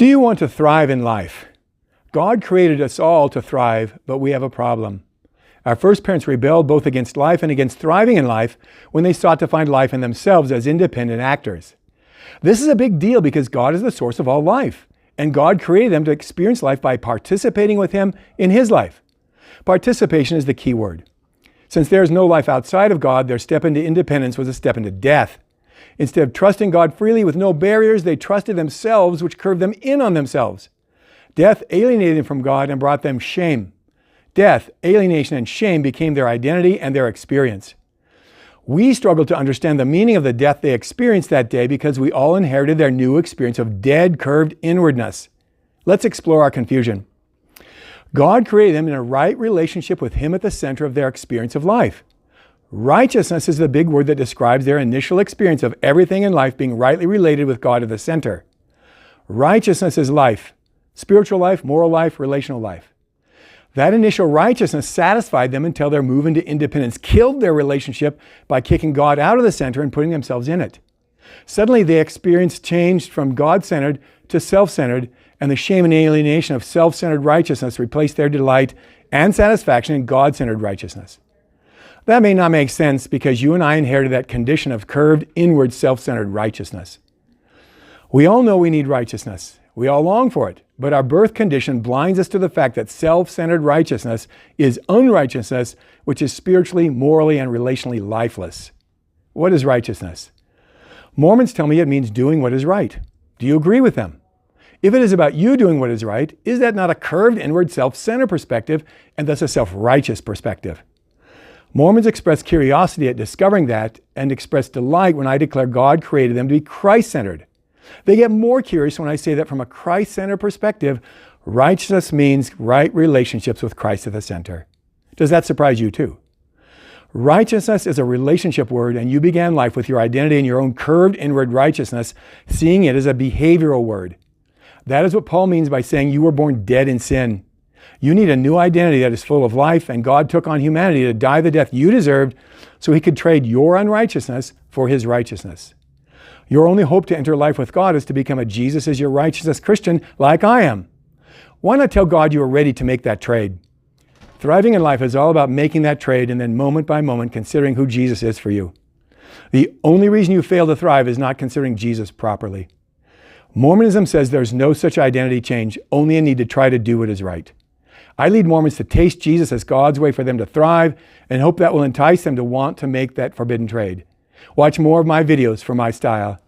Do you want to thrive in life? God created us all to thrive, but we have a problem. Our first parents rebelled both against life and against thriving in life when they sought to find life in themselves as independent actors. This is a big deal because God is the source of all life, and God created them to experience life by participating with Him in His life. Participation is the key word. Since there is no life outside of God, their step into independence was a step into death. Instead of trusting God freely with no barriers, they trusted themselves, which curved them in on themselves. Death alienated them from God and brought them shame. Death, alienation, and shame became their identity and their experience. We struggle to understand the meaning of the death they experienced that day because we all inherited their new experience of dead, curved inwardness. Let's explore our confusion. God created them in a right relationship with Him at the center of their experience of life. Righteousness is the big word that describes their initial experience of everything in life being rightly related with God at the center. Righteousness is life, spiritual life, moral life, relational life. That initial righteousness satisfied them until their move into independence killed their relationship by kicking God out of the center and putting themselves in it. Suddenly they experienced change from God-centered to self-centered, and the shame and alienation of self-centered righteousness replaced their delight and satisfaction in God-centered righteousness. That may not make sense because you and I inherited that condition of curved, inward, self-centered righteousness. We all know we need righteousness. We all long for it, but our birth condition blinds us to the fact that self-centered righteousness is unrighteousness, which is spiritually, morally, and relationally lifeless. What is righteousness? Mormons tell me it means doing what is right. Do you agree with them? If it is about you doing what is right, is that not a curved, inward, self-centered perspective and thus a self-righteous perspective? Mormons express curiosity at discovering that and express delight when I declare God created them to be Christ-centered. They get more curious when I say that from a Christ-centered perspective, righteousness means right relationships with Christ at the center. Does that surprise you too? Righteousness is a relationship word, and you began life with your identity in your own curved inward righteousness, seeing it as a behavioral word. That is what Paul means by saying you were born dead in sin. You need a new identity that is full of life, and God took on humanity to die the death you deserved so He could trade your unrighteousness for His righteousness. Your only hope to enter life with God is to become a Jesus is your righteousness Christian like I am. Why not tell God you are ready to make that trade? Thriving in life is all about making that trade and then moment by moment considering who Jesus is for you. The only reason you fail to thrive is not considering Jesus properly. Mormonism says there's no such identity change, only a need to try to do what is right. I lead Mormons to taste Jesus as God's way for them to thrive and hope that will entice them to want to make that forbidden trade. Watch more of my videos for my style.